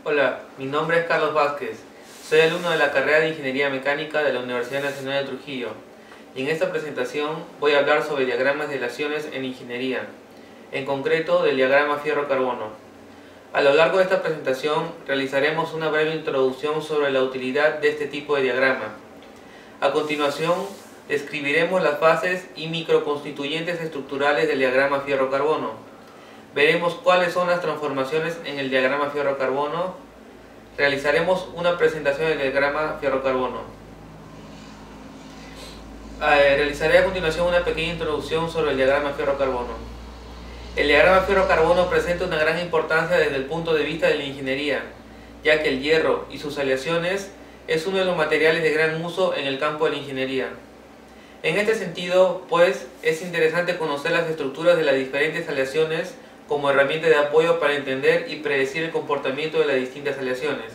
Hola, mi nombre es Carlos Vázquez, soy alumno de la carrera de Ingeniería Mecánica de la Universidad Nacional de Trujillo y en esta presentación voy a hablar sobre diagramas de relaciones en ingeniería, en concreto del diagrama fierro-carbono. A lo largo de esta presentación realizaremos una breve introducción sobre la utilidad de este tipo de diagrama. A continuación, describiremos las fases y microconstituyentes estructurales del diagrama fierro-carbono. Veremos cuáles son las transformaciones en el diagrama fierro-carbono. Realizaremos una presentación del diagrama fierro-carbono. Realizaré a continuación una pequeña introducción sobre el diagrama fierro-carbono. El diagrama fierro-carbono presenta una gran importancia desde el punto de vista de la ingeniería, ya que el hierro y sus aleaciones es uno de los materiales de gran uso en el campo de la ingeniería. En este sentido, pues, es interesante conocer las estructuras de las diferentes aleaciones como herramienta de apoyo para entender y predecir el comportamiento de las distintas aleaciones.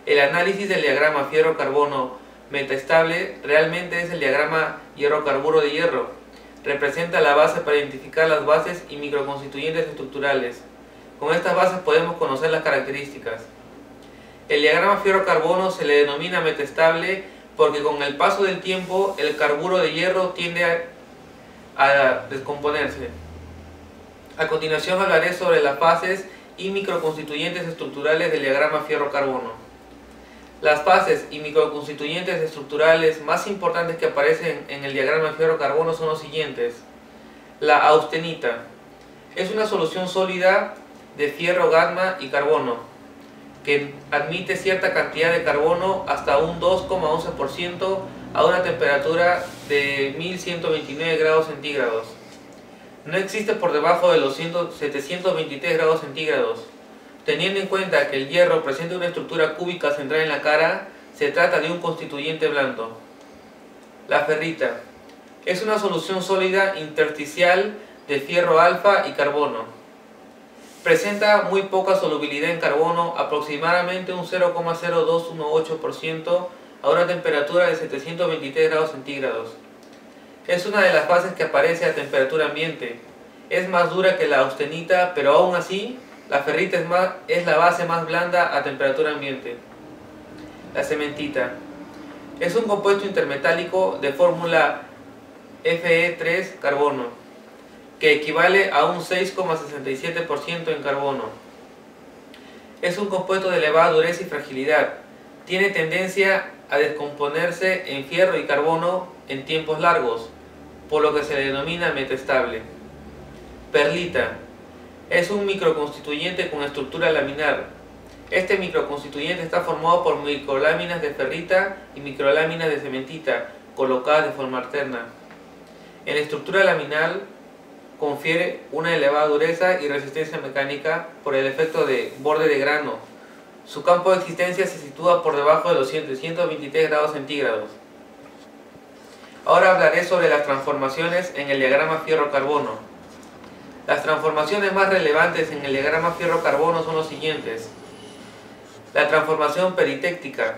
El análisis del diagrama fierro-carbono metaestable realmente es el diagrama hierro-carburo de hierro. Representa la base para identificar las bases y microconstituyentes estructurales. Con estas bases podemos conocer las características. El diagrama fierro-carbono se le denomina metaestable porque con el paso del tiempo el carburo de hierro tiende a descomponerse. A continuación hablaré sobre las fases y microconstituyentes estructurales del diagrama fierro-carbono. Las fases y microconstituyentes estructurales más importantes que aparecen en el diagrama fierro-carbono son los siguientes. La austenita es una solución sólida de fierro, gamma y carbono que admite cierta cantidad de carbono hasta un 2,11% a una temperatura de 1129 grados centígrados. No existe por debajo de los 723 grados centígrados. Teniendo en cuenta que el hierro presenta una estructura cúbica central en la cara, se trata de un constituyente blando. La ferrita es una solución sólida intersticial de fierro alfa y carbono. Presenta muy poca solubilidad en carbono, aproximadamente un 0,0218% a una temperatura de 723 grados centígrados. Es una de las fases que aparece a temperatura ambiente. Es más dura que la austenita, pero aún así, la ferrita es la base más blanda a temperatura ambiente. La cementita es un compuesto intermetálico de fórmula Fe3 carbono, que equivale a un 6,67% en carbono. Es un compuesto de elevada dureza y fragilidad. Tiene tendencia a descomponerse en fierro y carbono en tiempos largos, por lo que se le denomina metaestable. Perlita es un microconstituyente con estructura laminar. Este microconstituyente está formado por microláminas de ferrita y microláminas de cementita colocadas de forma alterna. En la estructura laminar confiere una elevada dureza y resistencia mecánica por el efecto de borde de grano. Su campo de existencia se sitúa por debajo de los 123 grados centígrados. Ahora hablaré sobre las transformaciones en el diagrama fierro-carbono. Las transformaciones más relevantes en el diagrama fierro-carbono son los siguientes. La transformación peritéctica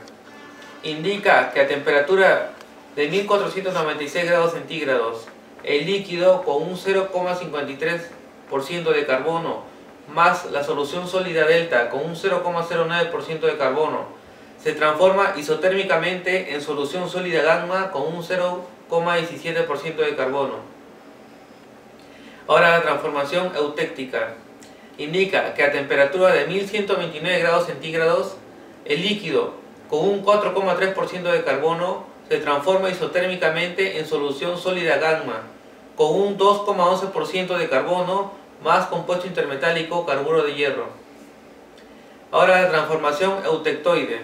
indica que a temperatura de 1496 grados centígrados, el líquido con un 0,53% de carbono más la solución sólida delta con un 0,09% de carbono se transforma isotérmicamente en solución sólida gamma con un 0,17% de carbono. Ahora la transformación eutéctica indica que a temperatura de 1129 grados centígrados el líquido con un 4,3% de carbono se transforma isotérmicamente en solución sólida gamma con un 2,11% de carbono más compuesto intermetálico carburo de hierro. Ahora la transformación eutectoide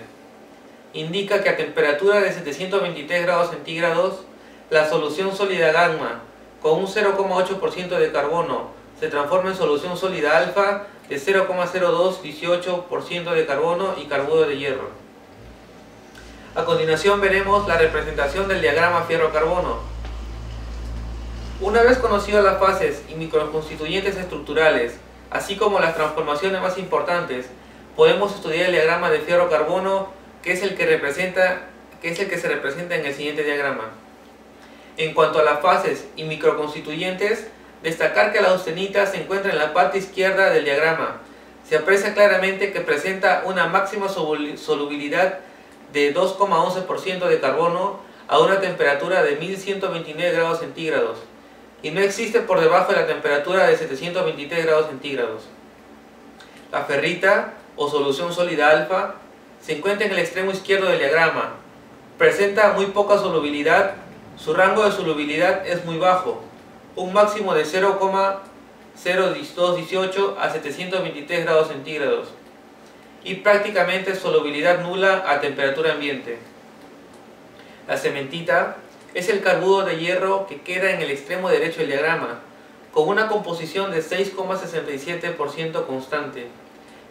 indica que a temperatura de 723 grados centígrados la solución sólida gamma con un 0,8% de carbono se transforma en solución sólida alfa de 0,0218% de carbono y carburo de hierro. A continuación veremos la representación del diagrama fierro-carbono. Una vez conocidas las fases y microconstituyentes estructurales, así como las transformaciones más importantes, podemos estudiar el diagrama de fierro-carbono, que es el que se representa en el siguiente diagrama. En cuanto a las fases y microconstituyentes, destacar que la austenita se encuentra en la parte izquierda del diagrama, se aprecia claramente que presenta una máxima solubilidad de 2,11% de carbono a una temperatura de 1129 grados centígrados y no existe por debajo de la temperatura de 723 grados centígrados. La ferrita, o solución sólida alfa, se encuentra en el extremo izquierdo del diagrama. Presenta muy poca solubilidad, su rango de solubilidad es muy bajo, un máximo de 0,0218 a 723 grados centígrados y prácticamente solubilidad nula a temperatura ambiente. La cementita es el carburo de hierro que queda en el extremo derecho del diagrama, con una composición de 6,67% constante,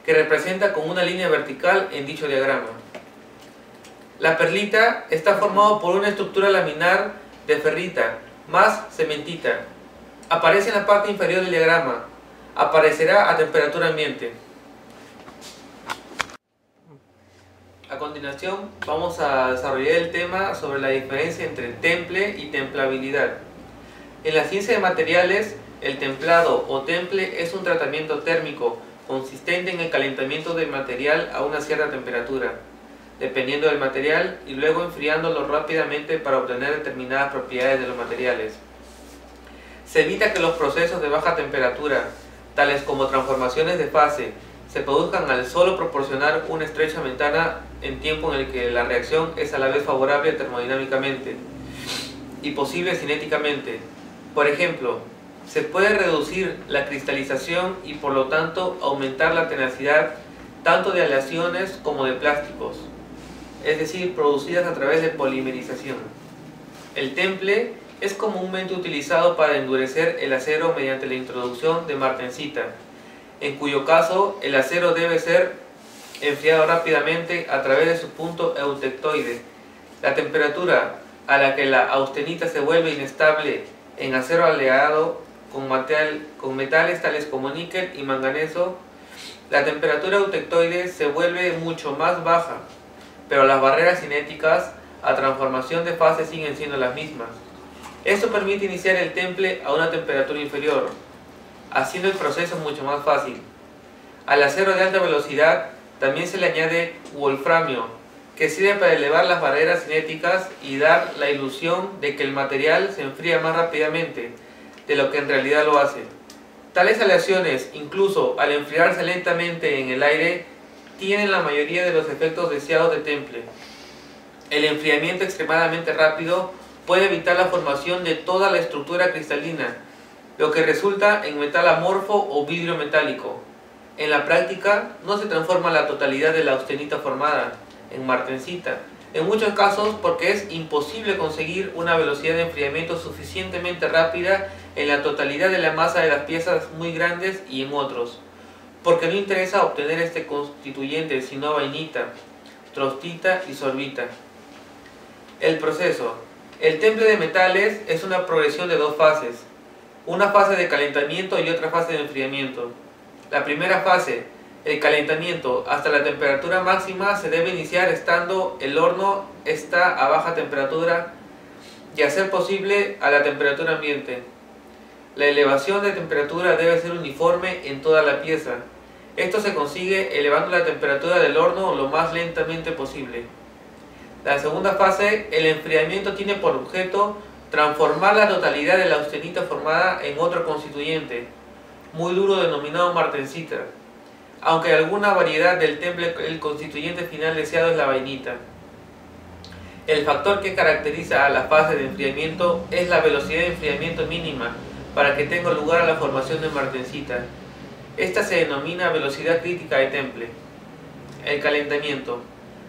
que representa con una línea vertical en dicho diagrama. La perlita está formado por una estructura laminar de ferrita más cementita. Aparece en la parte inferior del diagrama. Aparecerá a temperatura ambiente. A continuación vamos a desarrollar el tema sobre la diferencia entre temple y templabilidad. En la ciencia de materiales, el templado o temple es un tratamiento térmico consistente en el calentamiento del material a una cierta temperatura, dependiendo del material, y luego enfriándolo rápidamente para obtener determinadas propiedades de los materiales. Se evita que los procesos de baja temperatura, tales como transformaciones de fase, se produzcan al solo proporcionar una estrecha ventana en tiempo en el que la reacción es a la vez favorable termodinámicamente y posible cinéticamente. Por ejemplo, se puede reducir la cristalización y por lo tanto aumentar la tenacidad tanto de aleaciones como de plásticos, es decir, producidas a través de polimerización. El temple es comúnmente utilizado para endurecer el acero mediante la introducción de martensita, en cuyo caso el acero debe ser enfriado rápidamente a través de su punto eutectoide. La temperatura a la que la austenita se vuelve inestable en acero aleado con metales tales como níquel y manganeso, la temperatura eutectoide se vuelve mucho más baja, pero las barreras cinéticas a transformación de fase siguen siendo las mismas. Esto permite iniciar el temple a una temperatura inferior, haciendo el proceso mucho más fácil. Al acero de alta velocidad también se le añade wolframio, que sirve para elevar las barreras cinéticas y dar la ilusión de que el material se enfría más rápidamente de lo que en realidad lo hace. Tales aleaciones, incluso al enfriarse lentamente en el aire, tienen la mayoría de los efectos deseados de temple. El enfriamiento extremadamente rápido puede evitar la formación de toda la estructura cristalina, lo que resulta en metal amorfo o vidrio metálico. En la práctica, no se transforma la totalidad de la austenita formada en martensita, en muchos casos porque es imposible conseguir una velocidad de enfriamiento suficientemente rápida en la totalidad de la masa de las piezas muy grandes, y en otros, porque no interesa obtener este constituyente sino vainita, trostita y sorbita. El proceso. El temple de metales es una progresión de dos fases, una fase de calentamiento y otra fase de enfriamiento. La primera fase, el calentamiento hasta la temperatura máxima, se debe iniciar estando el horno a baja temperatura y a ser posible a la temperatura ambiente. La elevación de temperatura debe ser uniforme en toda la pieza. Esto se consigue elevando la temperatura del horno lo más lentamente posible. La segunda fase, el enfriamiento, tiene por objeto transformar la totalidad de la austenita formada en otro constituyente, muy duro, denominado martensita. Aunque en alguna variedad del temple el constituyente final deseado es la vainita. El factor que caracteriza a la fase de enfriamiento es la velocidad de enfriamiento mínima para que tenga lugar a la formación de martensita. Esta se denomina velocidad crítica de temple. El calentamiento.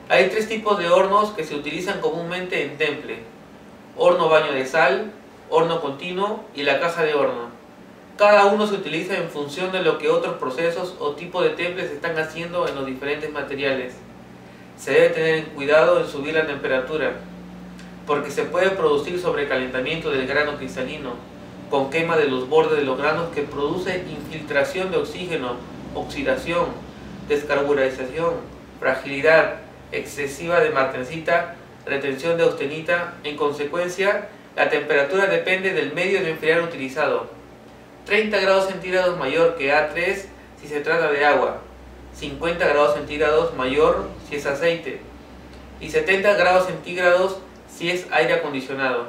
Hay tres tipos de hornos que se utilizan comúnmente en temple: horno baño de sal, horno continuo y la caja de horno. Cada uno se utiliza en función de lo que otros procesos o tipos de temples están haciendo en los diferentes materiales. Se debe tener cuidado en subir la temperatura, porque se puede producir sobrecalentamiento del grano cristalino, con quema de los bordes de los granos que produce infiltración de oxígeno, oxidación, descarburización, fragilidad excesiva de martensita, retención de austenita. En consecuencia, la temperatura depende del medio de enfriar utilizado. 30 grados centígrados mayor que A3 si se trata de agua, 50 grados centígrados mayor si es aceite y 70 grados centígrados si es aire acondicionado.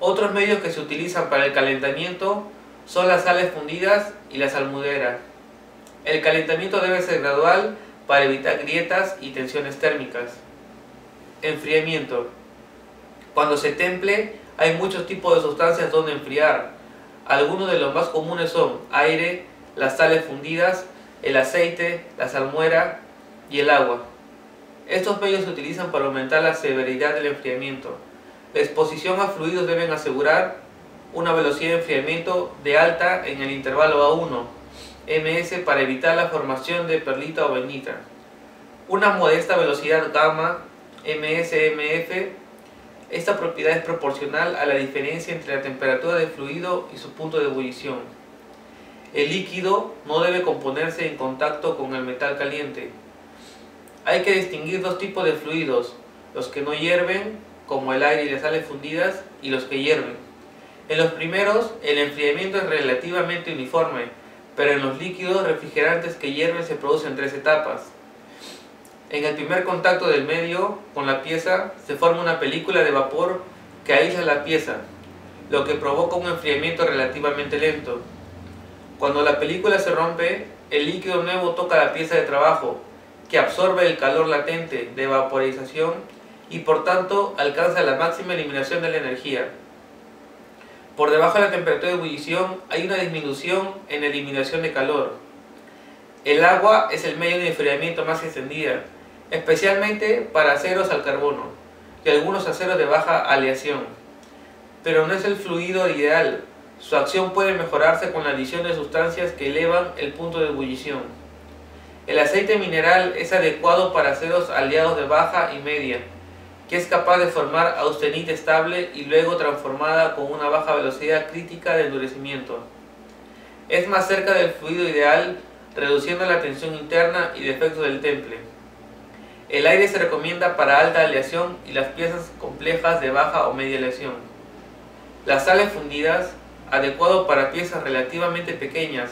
Otros medios que se utilizan para el calentamiento son las sales fundidas y la salmuera. El calentamiento debe ser gradual para evitar grietas y tensiones térmicas. Enfriamiento. Cuando se temple, hay muchos tipos de sustancias donde enfriar. Algunos de los más comunes son aire, las sales fundidas, el aceite, la salmuera y el agua. Estos medios se utilizan para aumentar la severidad del enfriamiento. La exposición a fluidos deben asegurar una velocidad de enfriamiento de alta en el intervalo A1 ms para evitar la formación de perlita o vainita. Una modesta velocidad gamma ms-mf. Esta propiedad es proporcional a la diferencia entre la temperatura del fluido y su punto de ebullición. El líquido no debe componerse en contacto con el metal caliente. Hay que distinguir dos tipos de fluidos: los que no hierven, como el aire y las sales fundidas, y los que hierven. En los primeros, el enfriamiento es relativamente uniforme, pero en los líquidos refrigerantes que hierven se producen 3 etapas. En el primer contacto del medio con la pieza se forma una película de vapor que aísla la pieza, lo que provoca un enfriamiento relativamente lento. Cuando la película se rompe, el líquido nuevo toca la pieza de trabajo, que absorbe el calor latente de vaporización y por tanto alcanza la máxima eliminación de la energía. Por debajo de la temperatura de ebullición hay una disminución en la eliminación de calor. El agua es el medio de enfriamiento más extendida, especialmente para aceros al carbono y algunos aceros de baja aleación. Pero no es el fluido ideal. Su acción puede mejorarse con la adición de sustancias que elevan el punto de ebullición. El aceite mineral es adecuado para aceros aliados de baja y media, que es capaz de formar austenita estable y luego transformada con una baja velocidad crítica de endurecimiento. Es más cerca del fluido ideal, reduciendo la tensión interna y defectos del temple. El aire se recomienda para alta aleación y las piezas complejas de baja o media aleación. Las sales fundidas, adecuado para piezas relativamente pequeñas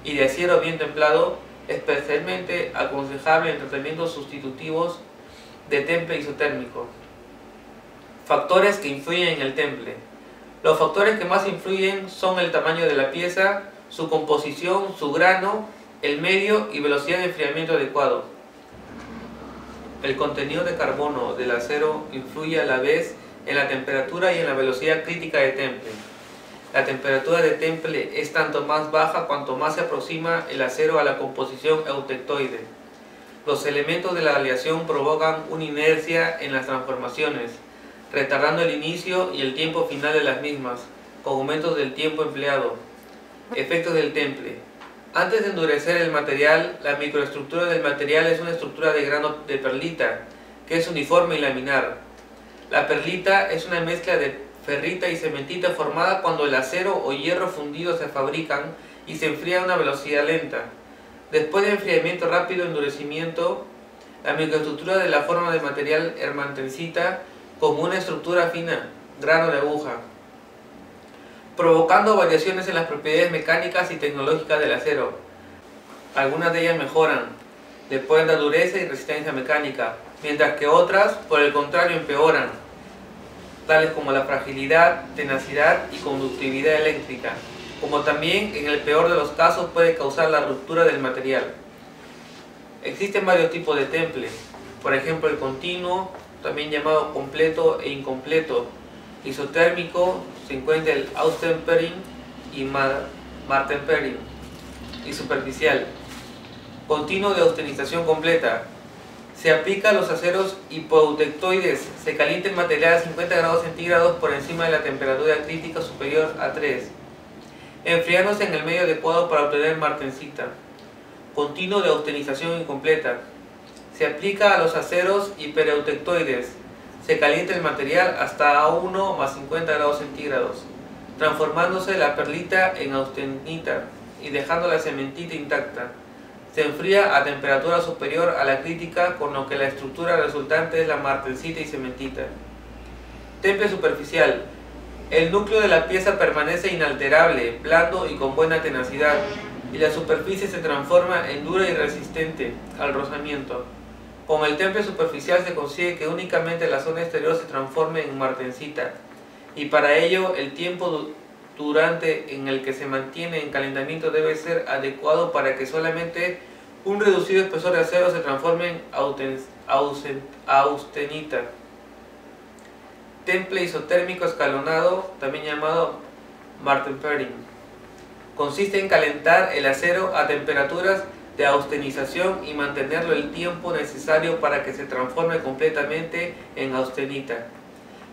y de acero bien templado, especialmente aconsejable en tratamientos sustitutivos de temple isotérmico. Factores que influyen en el temple. Los factores que más influyen son el tamaño de la pieza, su composición, su grano, el medio y velocidad de enfriamiento adecuado. El contenido de carbono del acero influye a la vez en la temperatura y en la velocidad crítica de temple. La temperatura de temple es tanto más baja cuanto más se aproxima el acero a la composición eutectoide. Los elementos de la aleación provocan una inercia en las transformaciones, retardando el inicio y el tiempo final de las mismas, con aumentos del tiempo empleado. Efectos del temple. Antes de endurecer el material, la microestructura del material es una estructura de grano de perlita, que es uniforme y laminar. La perlita es una mezcla de ferrita y cementita formada cuando el acero o hierro fundido se fabrican y se enfrían a una velocidad lenta. Después de enfriamiento rápido y endurecimiento, la microestructura de la forma de material hermantensita como una estructura fina, grano de aguja, provocando variaciones en las propiedades mecánicas y tecnológicas del acero. Algunas de ellas mejoran, después de dureza y resistencia mecánica, mientras que otras, por el contrario, empeoran, tales como la fragilidad, tenacidad y conductividad eléctrica, como también en el peor de los casos puede causar la ruptura del material. Existen varios tipos de temple, por ejemplo el continuo, también llamado completo e incompleto. Isotérmico se encuentra el Austempering y Martempering, y superficial. Continuo de austenización completa. Se aplica a los aceros hipoeutectoides. Se calienta el material a 50 grados centígrados por encima de la temperatura crítica superior a 3, enfriándose en el medio adecuado para obtener martensita. Continuo de austenización incompleta. Se aplica a los aceros hipereutectoides. Se calienta el material hasta A1 más 50 grados centígrados, transformándose la perlita en austenita y dejando la cementita intacta. Se enfría a temperatura superior a la crítica, con lo que la estructura resultante es la martensita y cementita. Temple superficial. El núcleo de la pieza permanece inalterable, blando y con buena tenacidad. y la superficie se transforma en dura y resistente al rozamiento. Con el temple superficial se consigue que únicamente la zona exterior se transforme en martensita, y para ello el tiempo durante en el que se mantiene en calentamiento debe ser adecuado para que solamente un reducido espesor de acero se transforme en austenita. Temple isotérmico escalonado, también llamado martenpering, consiste en calentar el acero a temperaturas de austenización y mantenerlo el tiempo necesario para que se transforme completamente en austenita.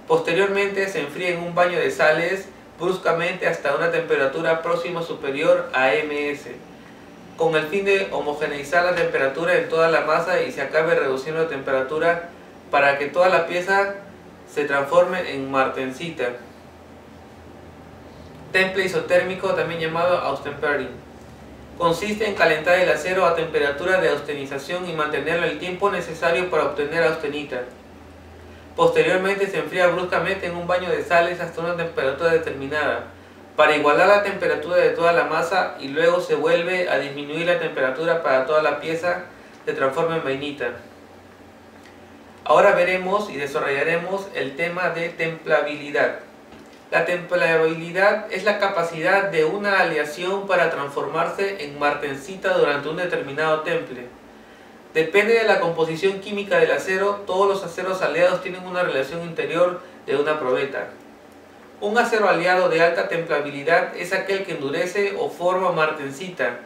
Posteriormente se enfría en un baño de sales bruscamente hasta una temperatura próxima o superior a ms, con el fin de homogeneizar la temperatura en toda la masa y se acabe reduciendo la temperatura para que toda la pieza se transforme en martensita. Temple isotérmico, también llamado austenpering, consiste en calentar el acero a temperatura de austenización y mantenerlo el tiempo necesario para obtener austenita. Posteriormente se enfría bruscamente en un baño de sales hasta una temperatura determinada, para igualar la temperatura de toda la masa, y luego se vuelve a disminuir la temperatura para toda la pieza se transforma en vainita. Ahora veremos y desarrollaremos el tema de templabilidad. La templabilidad es la capacidad de una aleación para transformarse en martensita durante un determinado temple. Depende de la composición química del acero, todos los aceros aleados tienen una relación interior de una probeta. Un acero aleado de alta templabilidad es aquel que endurece o forma martensita,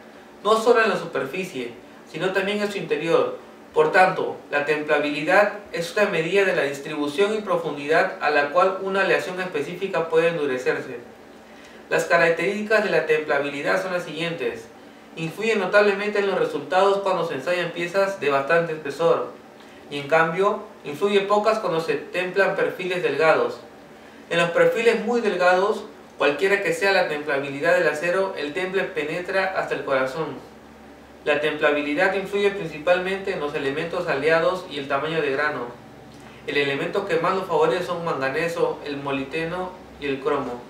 no solo en la superficie, sino también en su interior. Por tanto, la templabilidad es una medida de la distribución y profundidad a la cual una aleación específica puede endurecerse. Las características de la templabilidad son las siguientes. Influye notablemente en los resultados cuando se ensayan piezas de bastante espesor, y en cambio, influye pocas cuando se templan perfiles delgados. En los perfiles muy delgados, cualquiera que sea la templabilidad del acero, el temple penetra hasta el corazón. La templabilidad influye principalmente en los elementos aleados y el tamaño de grano. El elemento que más lo favorece son manganeso, el molibdeno y el cromo.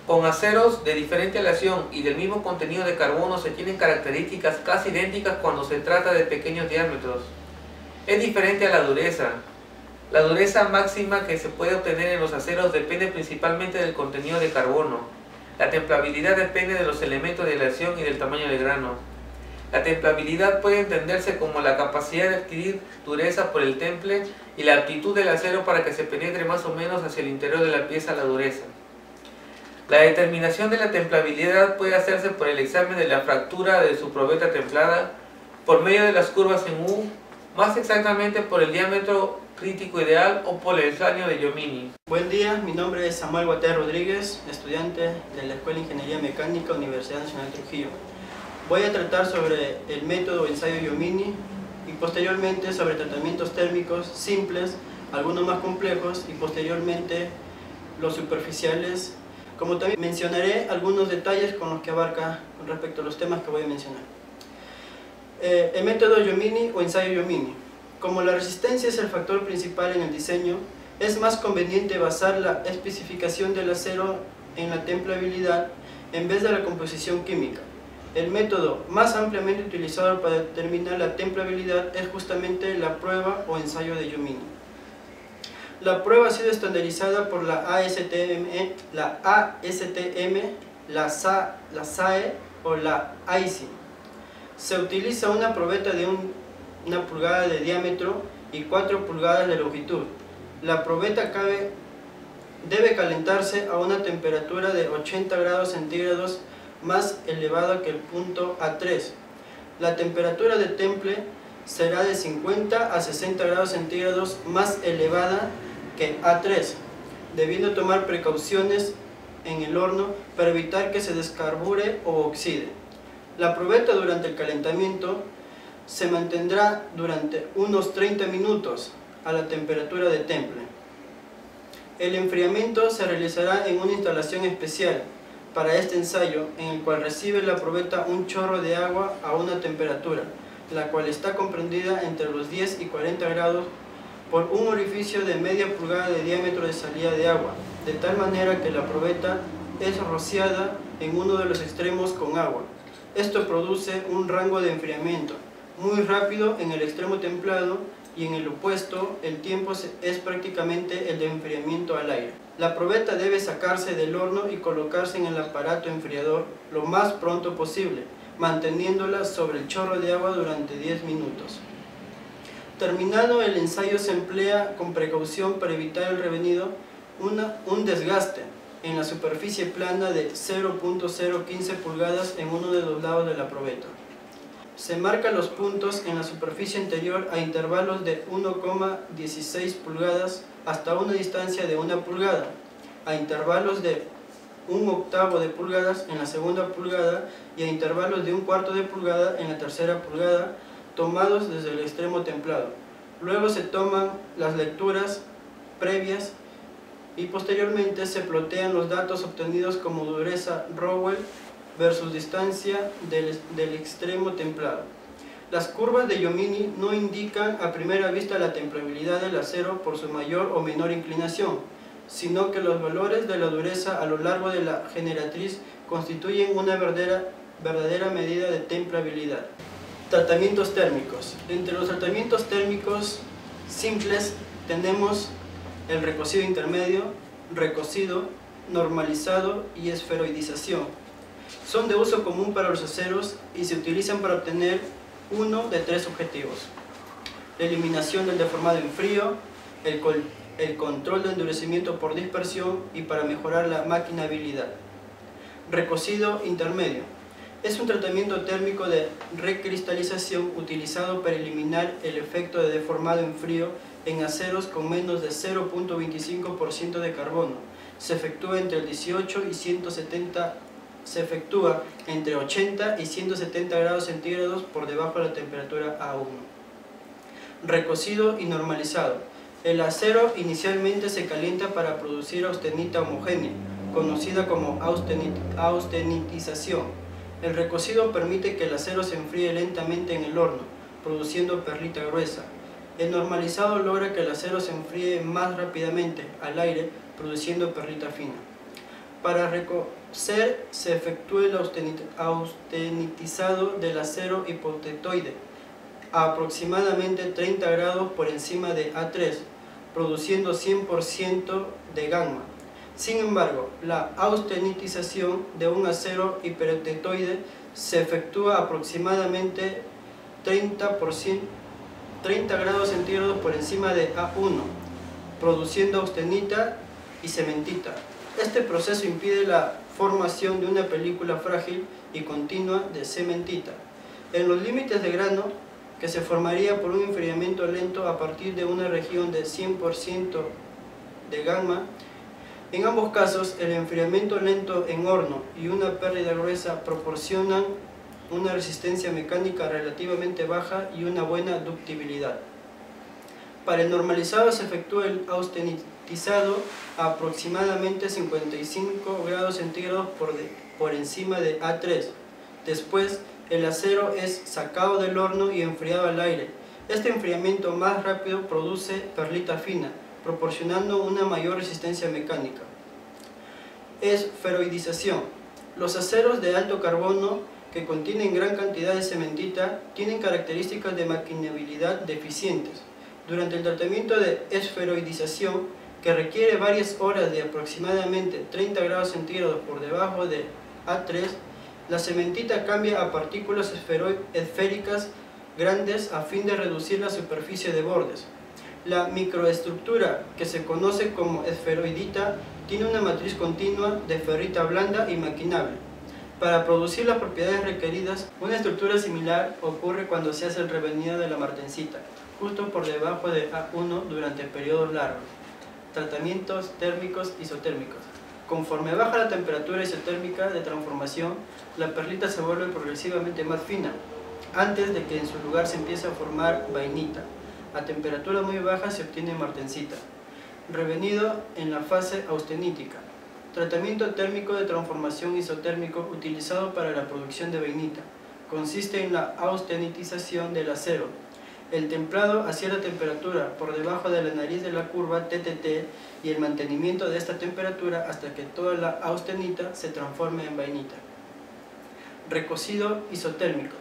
Con aceros de diferente aleación y del mismo contenido de carbono se tienen características casi idénticas cuando se trata de pequeños diámetros. Es diferente a la dureza. La dureza máxima que se puede obtener en los aceros depende principalmente del contenido de carbono. La templabilidad depende de los elementos de aleación y del tamaño del grano. La templabilidad puede entenderse como la capacidad de adquirir dureza por el temple y la aptitud del acero para que se penetre más o menos hacia el interior de la pieza la dureza. La determinación de la templabilidad puede hacerse por el examen de la fractura de su probeta templada, por medio de las curvas en U, más exactamente por el diámetro crítico ideal o por el ensayo de Giomini. Buen día, mi nombre es Samuel Guaté Rodríguez, estudiante de la Escuela de Ingeniería Mecánica, Universidad Nacional de Trujillo. Voy a tratar sobre el método ensayo Giomini y posteriormente sobre tratamientos térmicos simples, algunos más complejos y posteriormente los superficiales, como también mencionaré algunos detalles con los que abarca con respecto a los temas que voy a mencionar. El método Giomini o ensayo Giomini. Como la resistencia es el factor principal en el diseño, es más conveniente basar la especificación del acero en la templabilidad en vez de la composición química. El método más ampliamente utilizado para determinar la templabilidad es justamente la prueba o ensayo de Giomini. La prueba ha sido estandarizada por la ASTM, la SAE o la AISI. Se utiliza una probeta de 1 pulgada de diámetro y 4 pulgadas de longitud. La probeta debe calentarse a una temperatura de 80 grados centígrados más elevada que el punto A3. La temperatura de temple será de 50 a 60 grados centígrados más elevada que A3, debiendo tomar precauciones en el horno para evitar que se descarbure o oxide. La probeta durante el calentamiento se mantendrá durante unos 30 minutos a la temperatura de temple. El enfriamiento se realizará en una instalación especial para este ensayo, en el cual recibe la probeta un chorro de agua a una temperatura, la cual está comprendida entre los 10 y 40 grados por un orificio de media pulgada de diámetro de salida de agua, de tal manera que la probeta es rociada en uno de los extremos con agua. Esto produce un rango de enfriamiento muy rápido en el extremo templado y en el opuesto el tiempo es prácticamente el de enfriamiento al aire. La probeta debe sacarse del horno y colocarse en el aparato enfriador lo más pronto posible, manteniéndola sobre el chorro de agua durante 10 minutos. Terminado el ensayo, se emplea con precaución para evitar el revenido un desgaste en la superficie plana de 0.015 pulgadas en uno de los lados de la probeta. Se marcan los puntos en la superficie interior a intervalos de 1,16 pulgadas hasta una distancia de 1 pulgada, a intervalos de 1/8 de pulgadas en la segunda pulgada y a intervalos de 1/4 de pulgada en la tercera pulgada, tomados desde el extremo templado. Luego se toman las lecturas previas y posteriormente se plotean los datos obtenidos como dureza Rowell versus distancia del extremo templado. Las curvas de Jomini no indican a primera vista la templabilidad del acero por su mayor o menor inclinación, sino que los valores de la dureza a lo largo de la generatriz constituyen una verdadera medida de templabilidad. Tratamientos térmicos. Entre los tratamientos térmicos simples tenemos el recocido intermedio, recocido, normalizado y esferoidización. Son de uso común para los aceros y se utilizan para obtener uno de 3 objetivos: la eliminación del deformado en frío, el control de endurecimiento por dispersión y para mejorar la maquinabilidad. Recocido intermedio. Es un tratamiento térmico de recristalización utilizado para eliminar el efecto de deformado en frío en aceros con menos de 0.25% de carbono. Se efectúa entre 80 y 170 grados centígrados por debajo de la temperatura A1. Recocido y normalizado. El acero inicialmente se calienta para producir austenita homogénea, conocida como austenitización. El recocido permite que el acero se enfríe lentamente en el horno, produciendo perlita gruesa. El normalizado logra que el acero se enfríe más rápidamente al aire, produciendo perlita fina. Para recocer se efectúa el austenitizado del acero hipotetoide a aproximadamente 30 grados por encima de A3, produciendo 100% de gamma. Sin embargo, la austenitización de un acero hipertetoide se efectúa a aproximadamente 30 grados centígrados por encima de A1, produciendo austenita y cementita. Este proceso impide la formación de una película frágil y continua de cementita. En los límites de grano, que se formaría por un enfriamiento lento a partir de una región de 100% de gamma, en ambos casos, el enfriamiento lento en horno y una pérdida gruesa proporcionan una resistencia mecánica relativamente baja y una buena ductibilidad. Para el normalizado se efectúa el austenitizado a aproximadamente 55 grados centígrados por encima de A3. Después, el acero es sacado del horno y enfriado al aire. Este enfriamiento más rápido produce perlita fina, proporcionando una mayor resistencia mecánica. Esferoidización. Los aceros de alto carbono que contienen gran cantidad de cementita tienen características de maquinabilidad deficientes. Durante el tratamiento de esferoidización, que requiere varias horas de aproximadamente 30 grados centígrados por debajo de A3, la cementita cambia a partículas esféricas grandes a fin de reducir la superficie de bordes. La microestructura, que se conoce como esferoidita, tiene una matriz continua de ferrita blanda y maquinable. Para producir las propiedades requeridas, una estructura similar ocurre cuando se hace el revenido de la martensita, justo por debajo de A1 durante periodos largos. Tratamientos térmicos isotérmicos. Conforme baja la temperatura isotérmica de transformación, la perlita se vuelve progresivamente más fina, antes de que en su lugar se empiece a formar vainita. A temperatura muy baja se obtiene martensita. Revenido en la fase austenítica. Tratamiento térmico de transformación isotérmico utilizado para la producción de vainita. Consiste en la austenitización del acero. El templado a cierta temperatura por debajo de la nariz de la curva TTT y el mantenimiento de esta temperatura hasta que toda la austenita se transforme en vainita. Recocido isotérmico.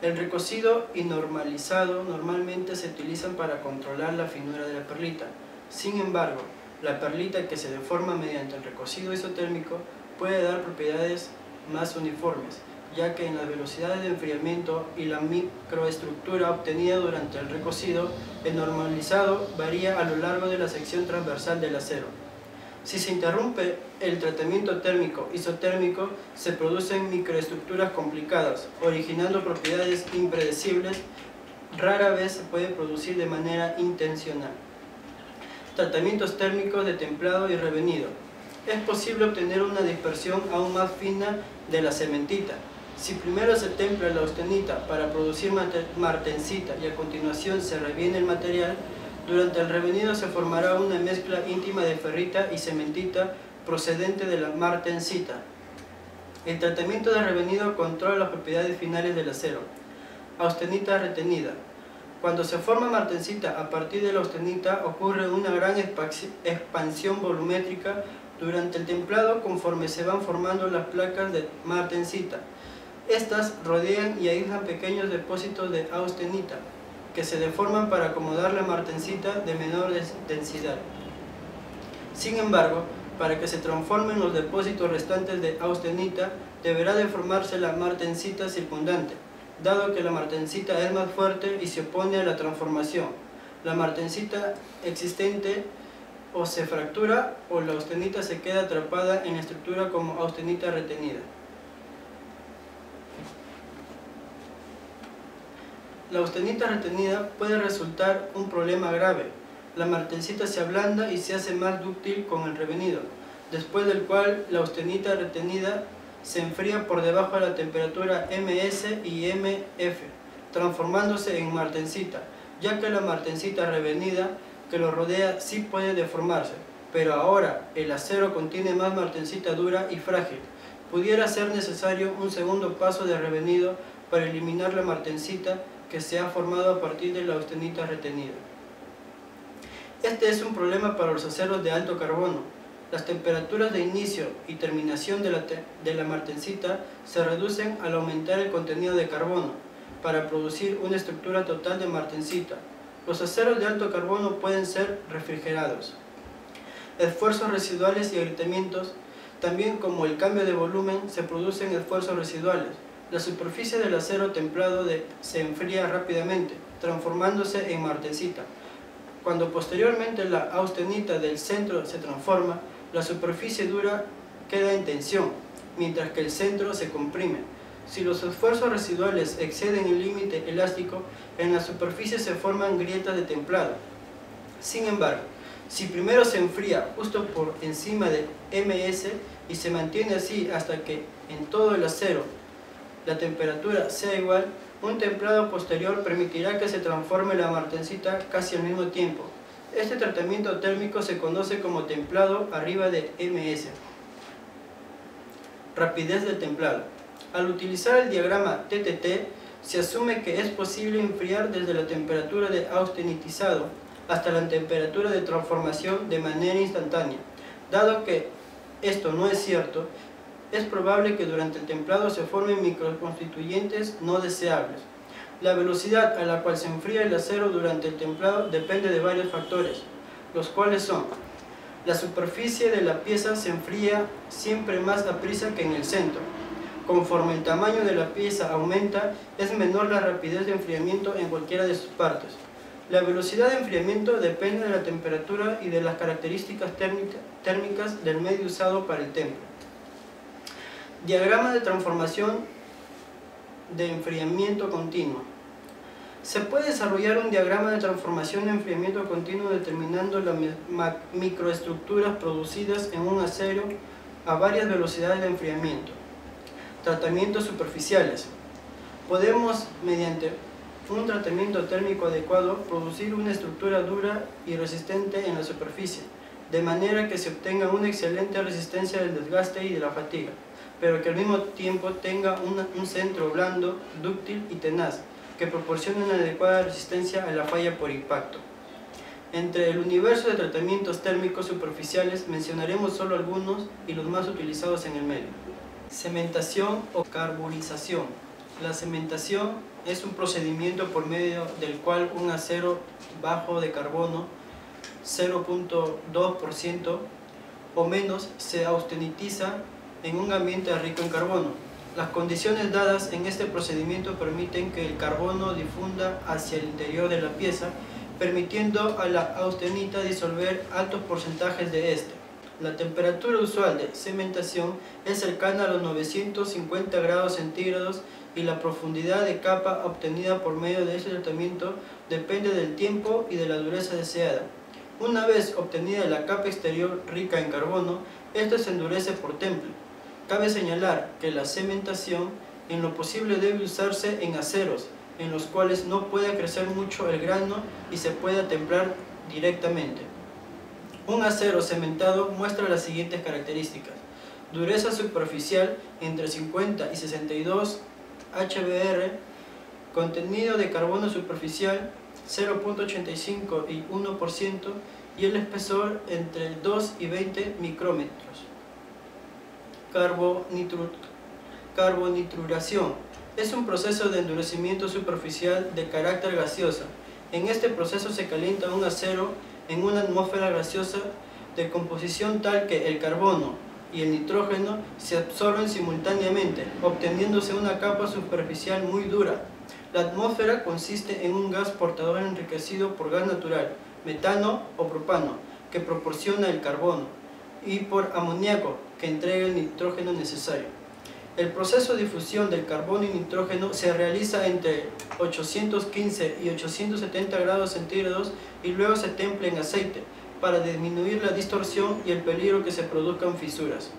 El recocido y normalizado normalmente se utilizan para controlar la finura de la perlita. Sin embargo, la perlita que se deforma mediante el recocido isotérmico puede dar propiedades más uniformes, ya que en las velocidades de enfriamiento y la microestructura obtenida durante el recocido, el normalizado varía a lo largo de la sección transversal del acero. Si se interrumpe el tratamiento térmico isotérmico, se producen microestructuras complicadas, originando propiedades impredecibles. Rara vez se puede producir de manera intencional. Tratamientos térmicos de templado y revenido. Es posible obtener una dispersión aún más fina de la cementita. Si primero se templa la austenita para producir martensita y a continuación se reviene el material, durante el revenido se formará una mezcla íntima de ferrita y cementita procedente de la martensita. El tratamiento de revenido controla las propiedades finales del acero. Austenita retenida. Cuando se forma martensita a partir de la austenita ocurre una gran expansión volumétrica durante el templado conforme se van formando las placas de martensita. Estas rodean y aíslan pequeños depósitos de austenita, que se deforman para acomodar la martensita de menor densidad. Sin embargo, para que se transformen los depósitos restantes de austenita, deberá deformarse la martensita circundante, dado que la martensita es más fuerte y se opone a la transformación. La martensita existente o se fractura o la austenita se queda atrapada en la estructura como austenita retenida. La austenita retenida puede resultar un problema grave. La martensita se ablanda y se hace más dúctil con el revenido, después del cual la austenita retenida se enfría por debajo de la temperatura MS y MF, transformándose en martensita, ya que la martensita revenida que lo rodea sí puede deformarse, pero ahora el acero contiene más martensita dura y frágil. Pudiera ser necesario un segundo paso de revenido para eliminar la martensita que se ha formado a partir de la austenita retenida. Este es un problema para los aceros de alto carbono. Las temperaturas de inicio y terminación de la martensita se reducen al aumentar el contenido de carbono para producir una estructura total de martensita. Los aceros de alto carbono pueden ser refrigerados. Esfuerzos residuales y agrietamientos, también como el cambio de volumen, se producen esfuerzos residuales. La superficie del acero templado se enfría rápidamente, transformándose en martensita. Cuando posteriormente la austenita del centro se transforma, la superficie dura queda en tensión, mientras que el centro se comprime. Si los esfuerzos residuales exceden el límite elástico, en la superficie se forman grietas de templado. Sin embargo, si primero se enfría justo por encima de MS y se mantiene así hasta que en todo el acero la temperatura sea igual, un templado posterior permitirá que se transforme la martensita casi al mismo tiempo. Este tratamiento térmico se conoce como templado arriba de MS. Rapidez del templado. Al utilizar el diagrama TTT, se asume que es posible enfriar desde la temperatura de austenitizado hasta la temperatura de transformación de manera instantánea. Dado que esto no es cierto, es probable que durante el templado se formen microconstituyentes no deseables. La velocidad a la cual se enfría el acero durante el templado depende de varios factores, los cuales son: la superficie de la pieza se enfría siempre más aprisa que en el centro. Conforme el tamaño de la pieza aumenta, es menor la rapidez de enfriamiento en cualquiera de sus partes. La velocidad de enfriamiento depende de la temperatura y de las características térmicas del medio usado para el temple. Diagrama de transformación de enfriamiento continuo. Se puede desarrollar un diagrama de transformación de enfriamiento continuo determinando las microestructuras producidas en un acero a varias velocidades de enfriamiento. Tratamientos superficiales. Podemos, mediante un tratamiento térmico adecuado, producir una estructura dura y resistente en la superficie, de manera que se obtenga una excelente resistencia del desgaste y de la fatiga, pero que al mismo tiempo tenga un centro blando, dúctil y tenaz. que proporciona una adecuada resistencia a la falla por impacto. Entre el universo de tratamientos térmicos superficiales mencionaremos solo algunos y los más utilizados en el medio. Cementación o carburización. La cementación es un procedimiento por medio del cual un acero bajo de carbono 0.2% o menos se austenitiza en un ambiente rico en carbono. Las condiciones dadas en este procedimiento permiten que el carbono difunda hacia el interior de la pieza, permitiendo a la austenita disolver altos porcentajes de este. La temperatura usual de cementación es cercana a los 950 grados centígrados y la profundidad de capa obtenida por medio de este tratamiento depende del tiempo y de la dureza deseada. Una vez obtenida la capa exterior rica en carbono, esta se endurece por temple. Cabe señalar que la cementación en lo posible debe usarse en aceros, en los cuales no pueda crecer mucho el grano y se pueda templar directamente. Un acero cementado muestra las siguientes características: dureza superficial entre 50 y 62 HBr, contenido de carbono superficial 0.85 y 1% y el espesor entre 2 y 20 micrómetros. Carbonituración es un proceso de endurecimiento superficial de carácter gaseoso. En este proceso se calienta un acero en una atmósfera gaseosa de composición tal que el carbono y el nitrógeno se absorben simultáneamente, obteniéndose una capa superficial muy dura. La atmósfera consiste en un gas portador enriquecido por gas natural, metano o propano, que proporciona el carbono, y por amoníaco, que entrega el nitrógeno necesario. El proceso de difusión del carbono y nitrógeno se realiza entre 815 y 870 grados centígrados y luego se templa en aceite para disminuir la distorsión y el peligro que se produzcan fisuras.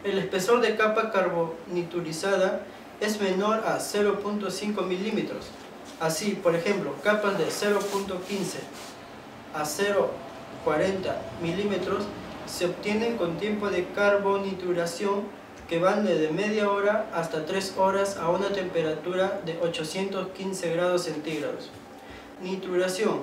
El espesor de capa carboniturizada es menor a 0.5 milímetros. Así, por ejemplo, capas de 0.15 a 0.40 milímetros se obtienen con tiempo de carbonituración que van desde media hora hasta 3 horas a una temperatura de 815 grados centígrados. Nituración.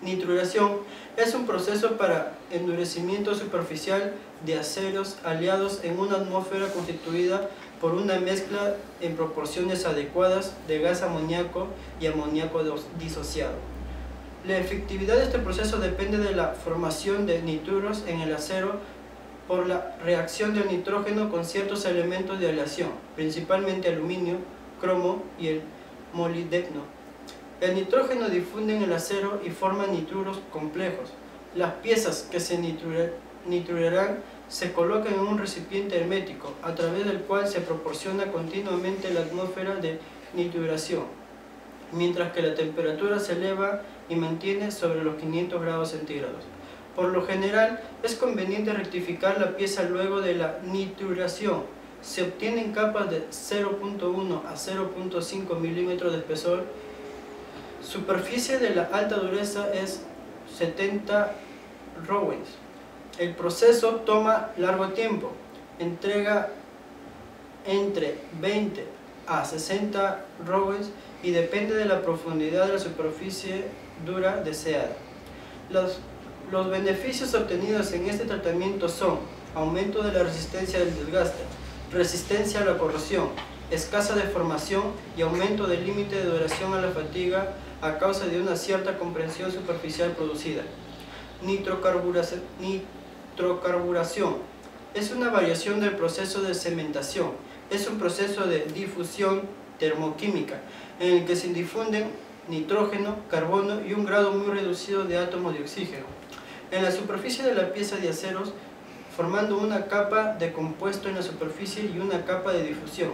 Nituración es un proceso para endurecimiento superficial de aceros aliados en una atmósfera constituida por una mezcla en proporciones adecuadas de gas amoníaco y amoníaco disociado. La efectividad de este proceso depende de la formación de nitruros en el acero por la reacción del nitrógeno con ciertos elementos de aleación, principalmente aluminio, cromo y el molibdeno. El nitrógeno difunde en el acero y forma nitruros complejos. Las piezas que se nitrurarán se colocan en un recipiente hermético, a través del cual se proporciona continuamente la atmósfera de nitruración, mientras que la temperatura se eleva y mantiene sobre los 500 grados centígrados. Por lo general, es conveniente rectificar la pieza luego de la nitruración. Se obtienen capas de 0.1 a 0.5 milímetros de espesor. Superficie de la alta dureza es 70 rowens. El proceso toma largo tiempo, entrega entre 20 a 60 rowens y depende de la profundidad de la superficie dura deseada. Los beneficios obtenidos en este tratamiento son aumento de la resistencia del desgaste, resistencia a la corrosión, escasa deformación y aumento del límite de duración a la fatiga a causa de una cierta compresión superficial producida. Nitrocarburación es una variación del proceso de cementación. Es un proceso de difusión termoquímica en el que se difunden nitrógeno, carbono y un grado muy reducido de átomos de oxígeno en la superficie de la pieza de aceros, formando una capa de compuesto en la superficie y una capa de difusión.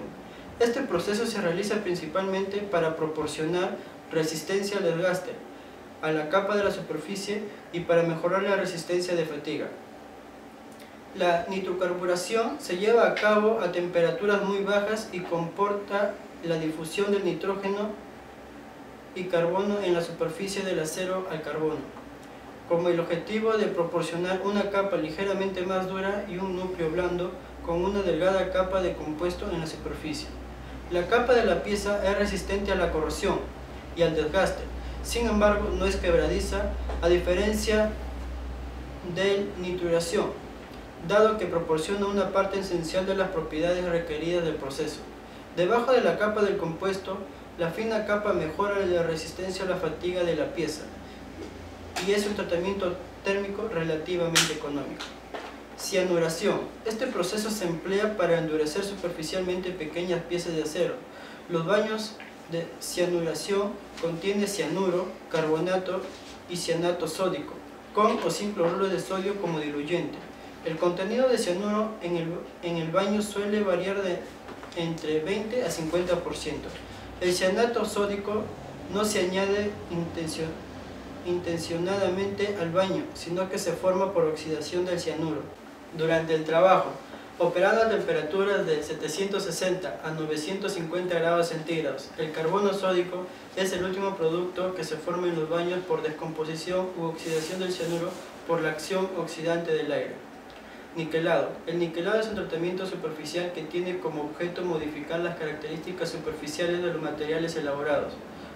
Este proceso se realiza principalmente para proporcionar resistencia al desgaste a la capa de la superficie y para mejorar la resistencia de fatiga. La nitrocarburación se lleva a cabo a temperaturas muy bajas y comporta la difusión del nitrógeno y carbono en la superficie del acero al carbono, como el objetivo de proporcionar una capa ligeramente más dura y un núcleo blando con una delgada capa de compuesto en la superficie. La capa de la pieza es resistente a la corrosión y al desgaste, sin embargo no es quebradiza a diferencia del nituración, dado que proporciona una parte esencial de las propiedades requeridas del proceso. Debajo de la capa del compuesto, la fina capa mejora la resistencia a la fatiga de la pieza y es un tratamiento térmico relativamente económico. Cianuración. Este proceso se emplea para endurecer superficialmente pequeñas piezas de acero. Los baños de cianuración contienen cianuro, carbonato y cianato sódico, con o sin cloruro de sodio como diluyente. El contenido de cianuro en el baño suele variar de entre 20 a 50%. El cianato sódico no se añade intencionadamente al baño, sino que se forma por oxidación del cianuro. Durante el trabajo, operando a temperaturas de 760 a 950 grados centígrados, el carbono sódico es el último producto que se forma en los baños por descomposición u oxidación del cianuro por la acción oxidante del aire. Niquelado. El niquelado es un tratamiento superficial que tiene como objeto modificar las características superficiales de los materiales elaborados,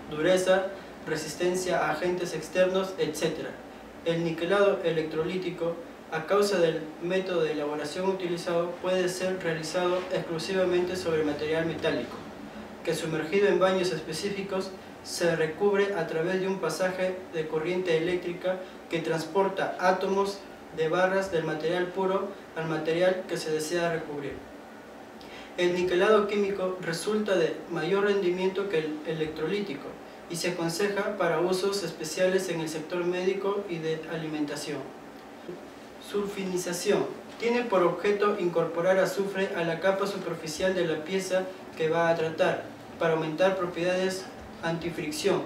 dureza, resistencia a agentes externos, etc. El niquelado electrolítico, a causa del método de elaboración utilizado, puede ser realizado exclusivamente sobre material metálico, que sumergido en baños específicos se recubre a través de un pasaje de corriente eléctrica que transporta átomos de barras del material puro al material que se desea recubrir. El niquelado químico resulta de mayor rendimiento que el electrolítico y se aconseja para usos especiales en el sector médico y de alimentación. Sulfinización. Tiene por objeto incorporar azufre a la capa superficial de la pieza que va a tratar, para aumentar propiedades antifricción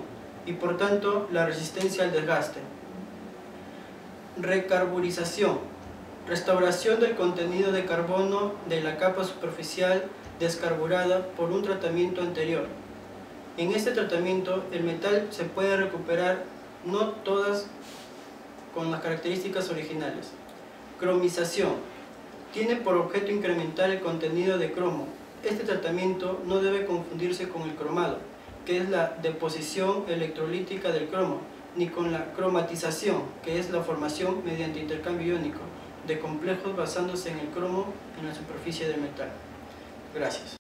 y por tanto la resistencia al desgaste. Recarburización. Restauración del contenido de carbono de la capa superficial descarburada por un tratamiento anterior. En este tratamiento el metal se puede recuperar, no todas con las características originales. Cromización. Tiene por objeto incrementar el contenido de cromo. Este tratamiento no debe confundirse con el cromado, que es la deposición electrolítica del cromo, ni con la cromatización, que es la formación mediante intercambio iónico de complejos basándose en el cromo en la superficie del metal. Gracias.